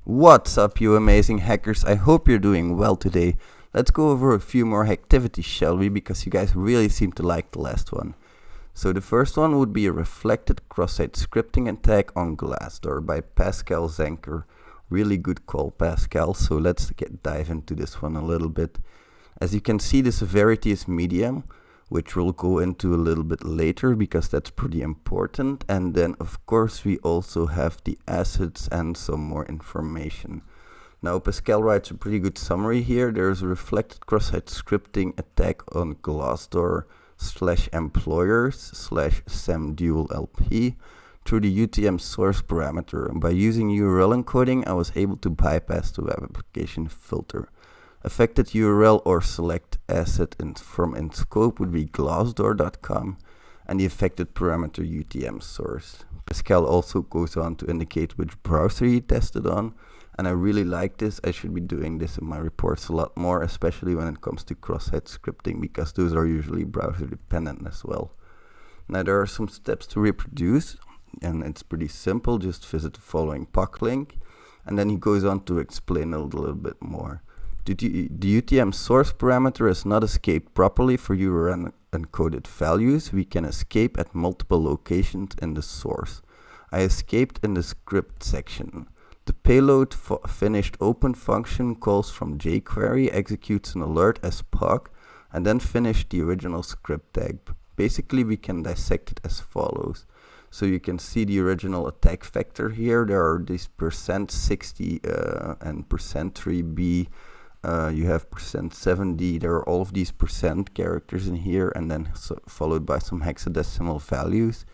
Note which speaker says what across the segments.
Speaker 1: What's up, you amazing hackers? I hope you're doing well today. Let's go over a few more activities, shall we? Because you guys really seem to like the last one. So the first one would be a reflected Crosssite scripting attack on Glassdoor by Pascal Zenker. Really good call, Pascal. So let's dive into this one a little bit. As you can see, the severity is medium, which we'll go into a little bit later because that's pretty important. And then of course we also have the assets and some more information. Now Pascal writes a pretty good summary here. There's a reflected Crosssite scripting attack on Glassdoor/employers/semdual-lp through the UTM source parameter. By using URL encoding, I was able to bypass the web application filter. Affected URL or select asset from in scope would be glassdoor.com and the affected parameter UTM source. Pascal also goes on to indicate which browser he tested on, and I really like this. I should be doing this in my reports a lot more, especially when it comes to cross-site scripting, because those are usually browser dependent as well. Now there are some steps to reproduce, and it's pretty simple. Just visit the following POC link, and then he goes on to explain a little bit more. The UTM source parameter is not escaped properly for URL encoded values. We can escape at multiple locations in the source. I escaped in the script section. The payload finished open function calls from jQuery, executes an alert as POC, and then finish the original script tag. Basically, we can dissect it as follows. So you can see the original attack vector here. There are these %60 and %3b. You have %7d. There are all of these % characters in here, and then followed by some hexadecimal values.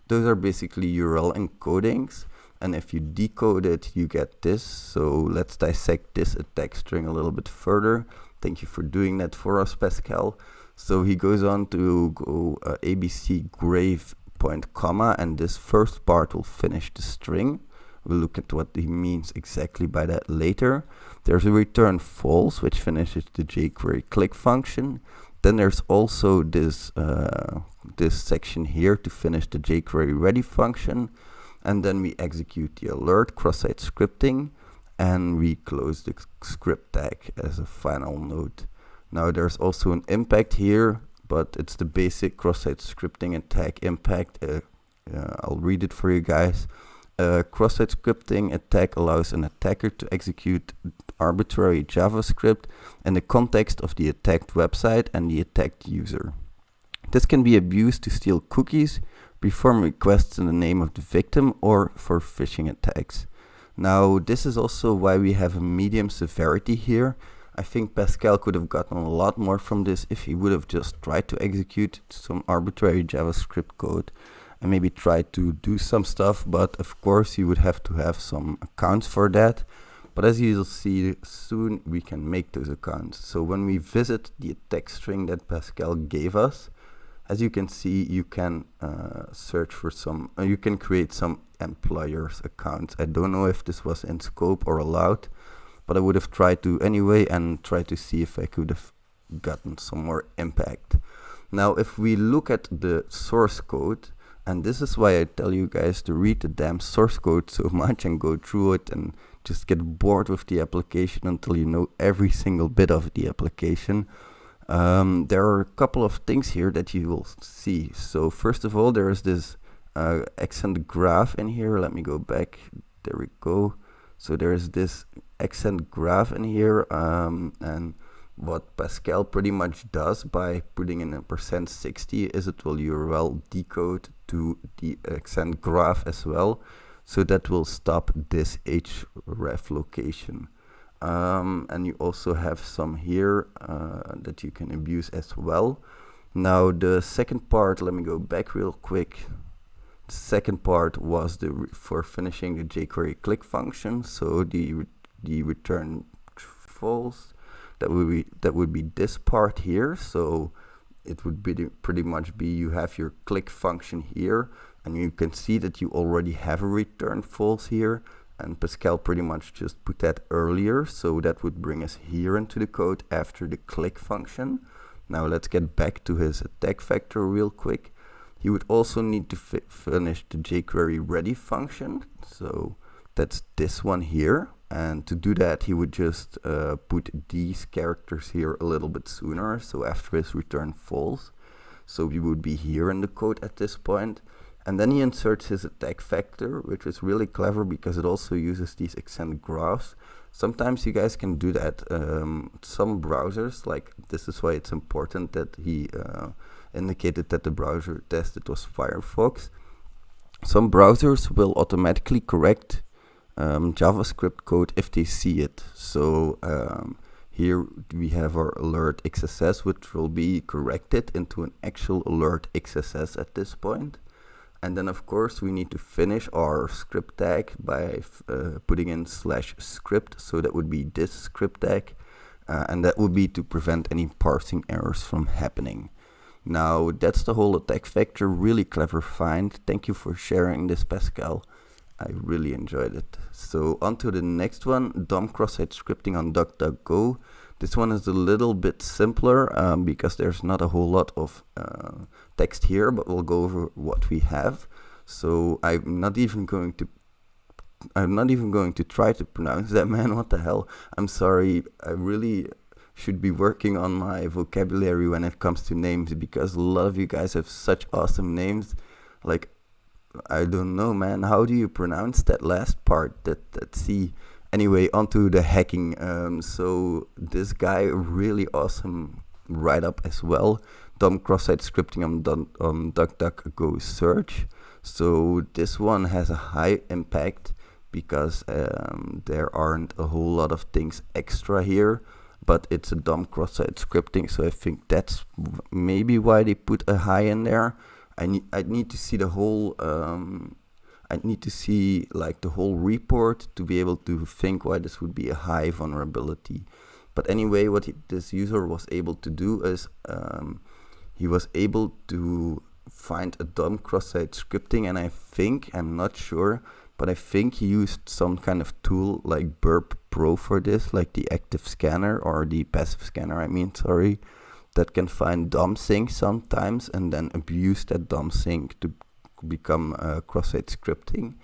Speaker 1: Those are basically URL encodings, and if you decode it, you get this. So let's dissect this attack string a little bit further. Thank you for doing that for us, Pascal. So he goes on to go ABC grave point comma, and this first part will finish the string. We'll look at what he means exactly by that later. There's a return false, which finishes the jQuery click function. Then there's also this section here to finish the jQuery ready function. And then we execute the alert, cross-site scripting, and we close the script tag as a final note. Now there's also an impact here, but it's the basic cross-site scripting attack impact. I'll read it for you guys. Cross-site scripting attack allows an attacker to execute arbitrary JavaScript in the context of the attacked website and the attacked user. This can be abused to steal cookies, perform requests in the name of the victim, or for phishing attacks. Now, this is also why we have a medium severity here. I think Pascal could have gotten a lot more from this if he would have just tried to execute some arbitrary JavaScript code and maybe try to do some stuff, but of course you would have to have some accounts for that. But as you'll see soon, we can make those accounts. So when we visit the attack string that Pascal gave us, as you can see, you can search for some, you can create some employers accounts. I don't know if this was in scope or allowed, but I would have tried to anyway and try to see if I could have gotten some more impact. Now, if we look at the source code, and this is why I tell you guys to read the damn source code so much and go through it and just get bored with the application until you know every single bit of the application. There are a couple of things here that you will see. So first of all, there is this accent graph in here. Let me go back. There we go. So there is this accent graph in here, and what Pascal pretty much does by putting in a %60 is it will URL decode to the accent graph as well. So that will stop this href location. And you also have some here that you can abuse as well. Now the second part, let me go back real quick. The second part was for finishing the jQuery click function. So the return false, that would be this part here. So it would be pretty much be you have your click function here, and you can see that you already have a return false here, and Pascal pretty much just put that earlier, so that would bring us here into the code after the click function. Now let's get back to his attack vector real quick. He would also need to finish the jQuery ready function, so that's this one here. And to do that, he would just put these characters here a little bit sooner. So after his return false. So we would be here in the code at this point. And then he inserts his attack vector, which is really clever because it also uses these extended graphs. Sometimes you guys can do that. Some browsers, like this is why it's important that he indicated that the browser tested was Firefox. Some browsers will automatically correct JavaScript code if they see it. So here we have our alert XSS, which will be corrected into an actual alert XSS at this point. And then of course we need to finish our script tag by putting in /script. So that would be this script tag. And that would be to prevent any parsing errors from happening. Now that's the whole attack vector. Really clever find. Thank you for sharing this, Pascal. I really enjoyed it. So on to the next one, DOM cross-site scripting on DuckDuckGo. This one is a little bit simpler because there's not a whole lot of text here, but we'll go over what we have. So I'm not even going to try to pronounce that, man. What the hell? I'm sorry. I really should be working on my vocabulary when it comes to names, because a lot of you guys have such awesome names. Like, I don't know, man. How do you pronounce that last part? That C. Anyway, onto the hacking. So this guy, really awesome write-up as well. DOM cross-site scripting on DuckDuckGo search. So this one has a high impact because there aren't a whole lot of things extra here, but it's a DOM cross-site scripting. So I think that's maybe why they put a high in there. I need to see the whole I need to see like the whole report to be able to think why this would be a high vulnerability. But anyway, what this user was able to do is he was able to find a DOM cross-site scripting, and I'm not sure, but I think he used some kind of tool like Burp Pro for this, like the active scanner or the passive scanner, sorry, that can find DOM sync sometimes and then abuse that DOM sync to become cross-site scripting.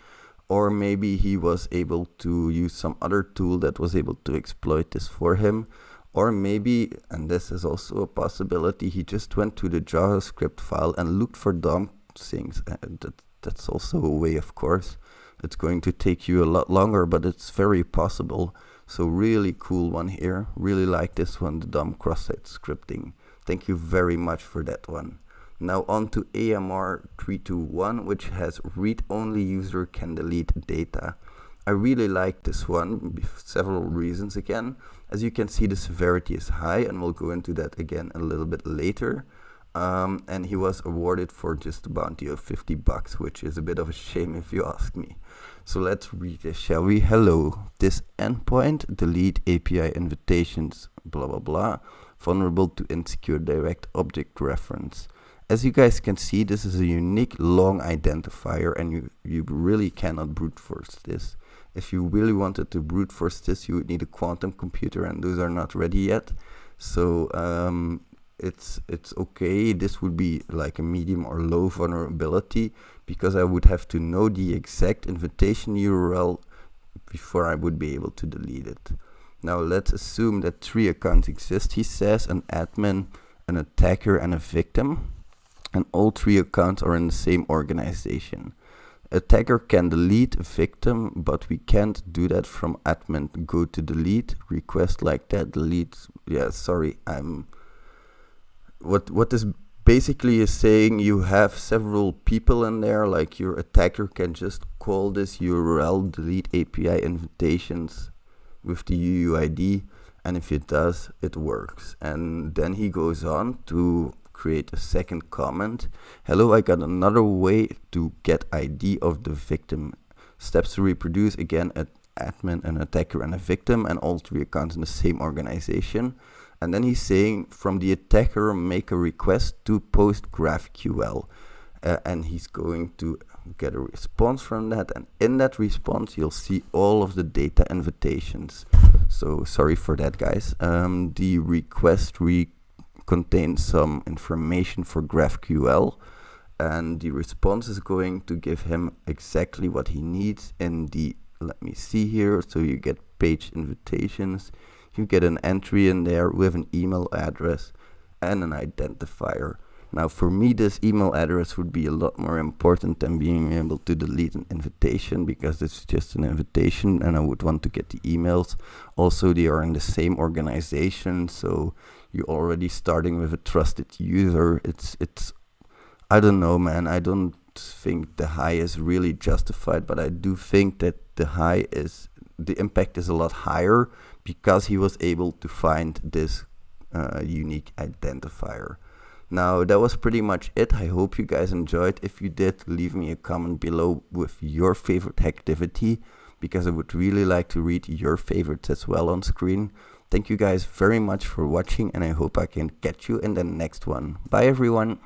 Speaker 1: Or maybe he was able to use some other tool that was able to exploit this for him. Or maybe, and this is also a possibility, he just went to the JavaScript file and looked for DOM syncs. That's also a way, of course. It's going to take you a lot longer, but it's very possible. So really cool one here. Really like this one, the DOM cross-site scripting. Thank you very much for that one. Now on to AMR 321, which has read-only user can delete data. I really like this one for several reasons again. As you can see, the severity is high, and we'll go into that again a little bit later. And he was awarded for just a bounty of $50, which is a bit of a shame if you ask me. So let's read this, shall we? Hello, this endpoint, delete API invitations, blah blah blah, vulnerable to insecure direct object reference. As you guys can see, this is a unique long identifier, and you really cannot brute force this. If you really wanted to brute force this, you would need a quantum computer, and those are not ready yet. So it's okay. This would be like a medium or low vulnerability, because I would have to know the exact invitation URL before I would be able to delete it. Now let's assume that 3 accounts exist, he says, an admin, an attacker, and a victim. And all 3 accounts are in the same organization. Attacker can delete a victim, but we can't do that from admin. Go to delete, request like that, delete. Yeah, sorry, what this basically is saying, you have several people in there, like your attacker can just call this URL, delete API invitations with the UUID, and if it does, it works. And then he goes on to create a second comment. Hello, I got another way to get ID of the victim. Steps to reproduce, again, an admin, an attacker, and a victim, and all 3 accounts in the same organization. And then he's saying, from the attacker, make a request to post GraphQL. And he's going to get a response from that. And in that response, you'll see all of the data invitations. So sorry for that, guys. The request contains some information for GraphQL, and the response is going to give him exactly what he needs in the, let me see here, so you get page invitations. You get an entry in there with an email address and an identifier. Now for me, this email address would be a lot more important than being able to delete an invitation, because it's just an invitation and I would want to get the emails. Also, they are in the same organization, so you're already starting with a trusted user. It's I don't know, man. I don't think the high is really justified, but I do think that the impact is a lot higher because he was able to find this unique identifier. Now, that was pretty much it. I hope you guys enjoyed. If you did, leave me a comment below with your favorite hacktivity, because I would really like to read your favorites as well on screen. Thank you guys very much for watching, and I hope I can catch you in the next one. Bye everyone.